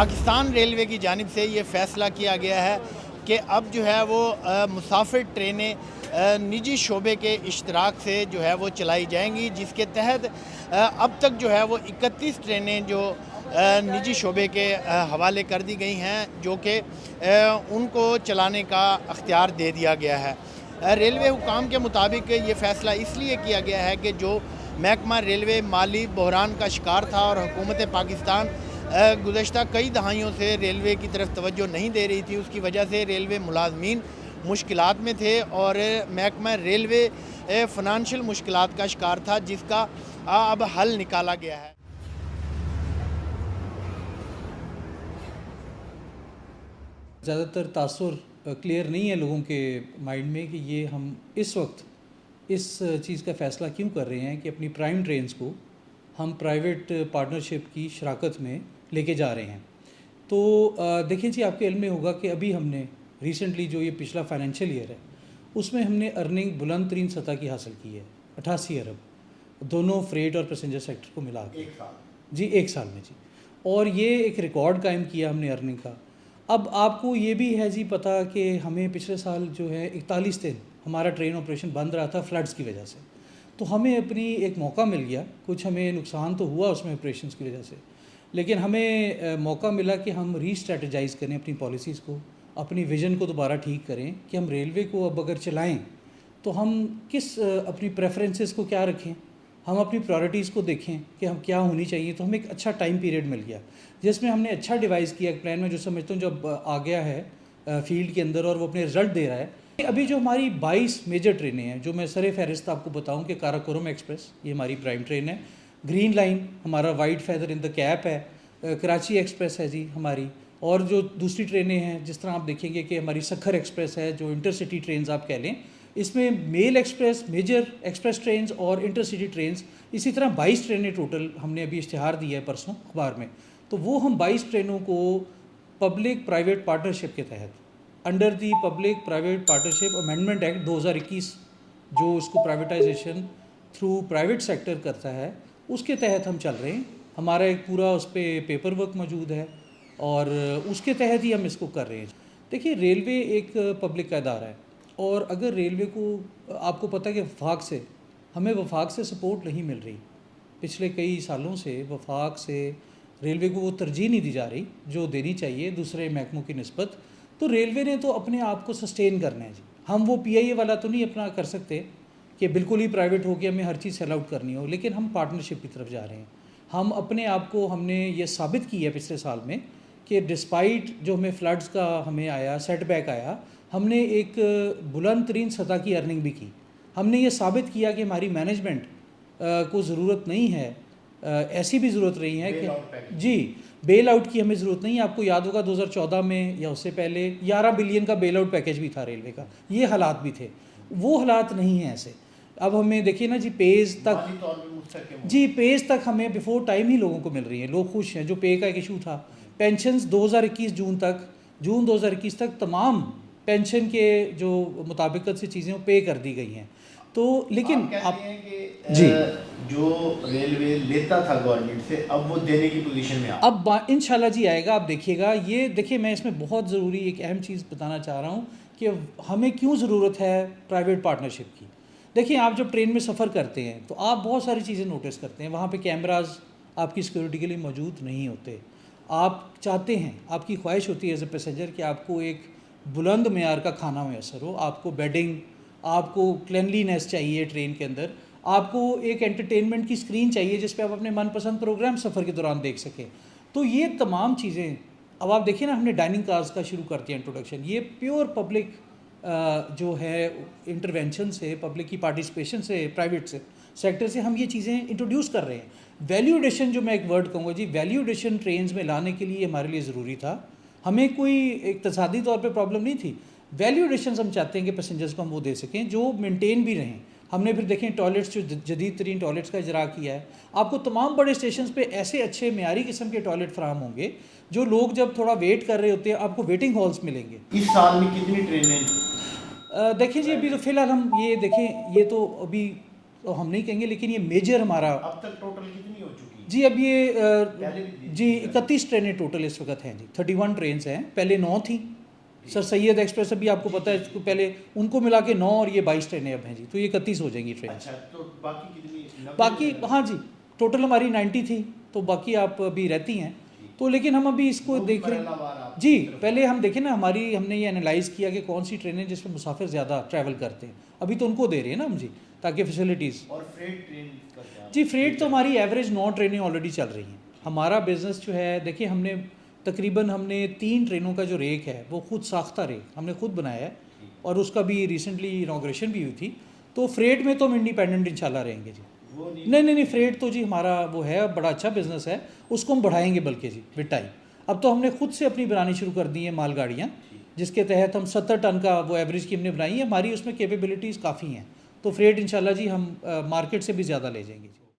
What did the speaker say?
Pakistan railway की जानिब से ये फ़ैसला किया गया है कि अब जो है वो मुसाफिर ट्रेनें निजी शोबे के इश्तराक से जो है वो चलाई जाएंगी, जिसके तहत अब तक जो है वो 31 ट्रेनें जो निजी शोबे के हवाले कर दी गई हैं, जो कि उनको चलाने का अख्तियार दे दिया गया है। रेलवे हुकाम के मुताबिक ये फ़ैसला इसलिए किया गया है कि जो महकमा रेलवे माली बहरान का शिकार था और हुकूमत पाकिस्तान गुज़श्ता कई दहाइयों से रेलवे की तरफ तवज्जो नहीं दे रही थी, उसकी वजह से रेलवे मुलाजमीन मुश्किलात में थे और महकमा रेलवे फ़ाइनेंशियल मुश्किलात का शिकार था, जिसका अब हल निकाला गया है। ज़्यादातर तासुर क्लियर नहीं है लोगों के माइंड में कि ये हम इस वक्त इस चीज़ का फ़ैसला क्यों कर रहे हैं कि अपनी प्राइम ट्रेन्स को हम प्राइवेट पार्टनरशिप की शराकत में लेके जा रहे हैं। तो देखिए जी, आपके इल्म में होगा कि अभी हमने रिसेंटली जो ये पिछला फाइनेंशियल ईयर है उसमें हमने अर्निंग बुलंद तरीन सतह की हासिल की है, 88 अरब, दोनों फ्रेट और पैसेंजर सेक्टर को मिला के। जी, एक साल में जी। और ये एक रिकॉर्ड कायम किया हमने अर्निंग का। अब आपको ये भी है जी पता कि हमें पिछले साल जो है 41 दिन हमारा ट्रेन ऑपरेशन बंद रहा था फ्लड्स की वजह से। तो हमें अपनी एक मौका मिल गया, कुछ हमें नुकसान तो हुआ उसमें ऑपरेशंस की वजह से, लेकिन हमें मौका मिला कि हम रीस्ट्रेटजाइज़ करें अपनी पॉलिसीज़ को, अपनी विज़न को दोबारा ठीक करें कि हम रेलवे को अब अगर चलाएं तो हम किस अपनी प्रेफरेंसेस को क्या रखें, हम अपनी प्रायोरिटीज़ को देखें कि हम क्या होनी चाहिए। तो हमें एक अच्छा टाइम पीरियड मिल गया जिसमें हमने अच्छा डिवाइस किया एक प्लान में, जो समझता हूँ जब आ गया है फील्ड के अंदर और वो अपने रिजल्ट दे रहा है। अभी जो हमारी 22 मेजर ट्रेनें हैं, जो मैं सरे फहरिस्त आपको बताऊं कि काराकोरम एक्सप्रेस ये हमारी प्राइम ट्रेन है, ग्रीन लाइन हमारा white feather in the cap है, कराची एक्सप्रेस है जी हमारी, और जो दूसरी ट्रेनें हैं जिस तरह आप देखेंगे कि हमारी सखर एक्सप्रेस है, जो इंटरसिटी ट्रेन्स आप कह लें, इसमें mail express, major express trains और इंटरसिटी ट्रेन्स, इसी तरह 22 ट्रेनें टोटल हमने अभी इश्तिहार दिया है परसों अखबार में। तो वो हम 22 ट्रेनों को पब्लिक प्राइवेट पार्टनरशिप के तहत under the public private partnership amendment act 2021, जो इसको प्राइवेटाइजेशन थ्रू प्राइवेट सेक्टर करता है, उसके तहत हम चल रहे हैं। हमारा एक पूरा उस पर पेपर वर्क मौजूद है और उसके तहत ही हम इसको कर रहे हैं। देखिए, रेलवे एक पब्लिक का इदारा है और अगर रेलवे को, आपको पता है कि वफाक से हमें वफाक से सपोर्ट नहीं मिल रही, पिछले कई सालों से वफाक से रेलवे को वो तरजीह नहीं दी जा रही जो देनी चाहिए दूसरे महकमों की निस्बत। तो रेलवे ने तो अपने आप को सस्टेन करना है जी। हम वो PIA वाला तो नहीं अपना कर सकते कि बिल्कुल ही प्राइवेट हो के हमें हर चीज़ सेल आउट करनी हो, लेकिन हम पार्टनरशिप की तरफ जा रहे हैं। हम अपने आप को, हमने ये साबित किया है पिछले साल में कि डिस्पाइट जो हमें फ्लड्स का हमें आया सेटबैक आया, हमने एक बुलंद तरीन सतह की अर्निंग भी की। हमने ये साबित किया कि हमारी मैनेजमेंट को ज़रूरत नहीं है, ऐसी भी ज़रूरत नहीं है कि जी बेल आउट की हमें ज़रूरत नहीं है। आपको याद होगा 2014 में या उससे पहले 11 बिलियन का बेल आउट पैकेज भी था रेलवे का, ये हालात भी थे। वो हालात नहीं हैं ऐसे। अब हमें देखिए ना जी, पेज तक जी, पेज तक हमें बिफोर टाइम ही लोगों को मिल रही है, लोग खुश हैं। जो पे का एक इशू था, पेंशन्स 2021 जून 2021 तक तमाम पेंशन के जो मुताबिकत से चीज़ें पे कर दी गई हैं। तो लेकिन आप जी, जो रेलवे लेता था गवर्नमेंट से, अब वो देने की पोजीशन में अब इंशाल्लाह जी आएगा। आप देखिएगा, ये देखिए मैं इसमें बहुत ज़रूरी एक अहम चीज़ बताना चाह रहा हूँ कि हमें क्यों ज़रूरत है प्राइवेट पार्टनरशिप की। देखिए, आप जब ट्रेन में सफ़र करते हैं तो आप बहुत सारी चीज़ें नोटिस करते हैं। वहाँ पे कैमरास आपकी सिक्योरिटी के लिए मौजूद नहीं होते। आप चाहते हैं, आपकी ख्वाहिश होती है एज ए पैसेंजर कि आपको एक बुलंद मेयार का खाना मैसर हो, आपको बेडिंग, आपको क्लिनलीनेस चाहिए ट्रेन के अंदर, आपको एक एंटरटेनमेंट की स्क्रीन चाहिए जिस पे आप अपने मनपसंद प्रोग्राम सफ़र के दौरान देख सकें। तो ये तमाम चीज़ें, अब आप देखिए ना, हमने डाइनिंग कार्स का शुरू करते हैं इंट्रोडक्शन, ये प्योर पब्लिक जो है इंटरवेंशन से, पब्लिक की पार्टिसिपेशन से, प्राइवेट से सेक्टर से हम ये चीज़ें इंट्रोड्यूस कर रहे हैं। वैल्यू एडिशन, जो मैं एक वर्ड कहूँगा जी, वैल्यू एडिशन ट्रेन्स में लाने के लिए हमारे लिए ज़रूरी था। हमें कोई इक़्तिसादी तौर पे प्रॉब्लम नहीं थी। वैल्यू एडिशन हम चाहते हैं कि पैसेंजर्स को हम वो दे सकें जो मेंटेन भी रहें। हमने फिर देखें टॉयलेट्स, जो जदीद तरीन टॉयलेट्स का इजरा किया है। आपको तमाम बड़े स्टेशन पे ऐसे अच्छे मेयारी किस्म के टॉयलेट फराहम होंगे जो लोग जब थोड़ा वेट कर रहे होते हैं, आपको वेटिंग हॉल्स मिलेंगे। इस साल में कितनी ट्रेनें? देखिए जी, अभी तो फ़िलहाल हम ये देखें, ये तो अभी तो हम नहीं कहेंगे, लेकिन ये मेजर हमारा अब तक टोटल कितनी हो चुकी है? जी अब ये पहले भी जी 31 ट्रेनें टोटल इस वक्त हैं जी, 31 ट्रेन हैं, पहले 9 थी। सर सैयद एक्सप्रेस अभी आपको पता है, इसको पहले उनको मिला के 9 और ये 22 ट्रेनें अब हैं जी, तो ये 31 हो जाएंगी ट्रेन। अच्छा, तो बाकी कितनी? 90 बाकी हाँ जी, टोटल हमारी 90 थी, तो बाकी आप अभी रहती हैं। तो लेकिन हम अभी इसको देख रहे हैं जी, पहले हम देखें ना, हमने ये एनालाइज़ किया कि कौन सी ट्रेनें जिसमें मुसाफिर ज़्यादा ट्रैवल करते हैं, अभी तो उनको दे रहे हैं ना हम जी, ताकि फैसिलिटीज़। और फ्रेट ट्रेन का क्या? जी फ्रेट तो हमारी एवरेज 9 ट्रेनें ऑलरेडी चल रही हैं। हमारा बिज़नेस जो है, देखिए हमने तकरीबन 3 ट्रेनों का जो रेक है वो खुद साख्ता रेक हमने खुद बनाया है, और उसका भी रिसेंटली इनाग्रेशन भी हुई थी। तो फ्रेट में तो हम इंडिपेंडेंट इंशाल्लाह रहेंगे जी। वो नहीं, नहीं फ्रेट तो जी हमारा वो है, बड़ा अच्छा बिज़नेस है, उसको हम बढ़ाएंगे बल्कि जी विद टाइम। अब तो हमने खुद से अपनी बनानी शुरू कर दी है मालगाड़ियाँ, जिसके तहत हम 70 टन का वो एवरेज की हमने बनाई है, हमारी उसमें कैपेबिलिटीज़ काफ़ी हैं। तो फ्रेट इंशाल्लाह जी हम मार्केट से भी ज़्यादा ले जाएंगे जी।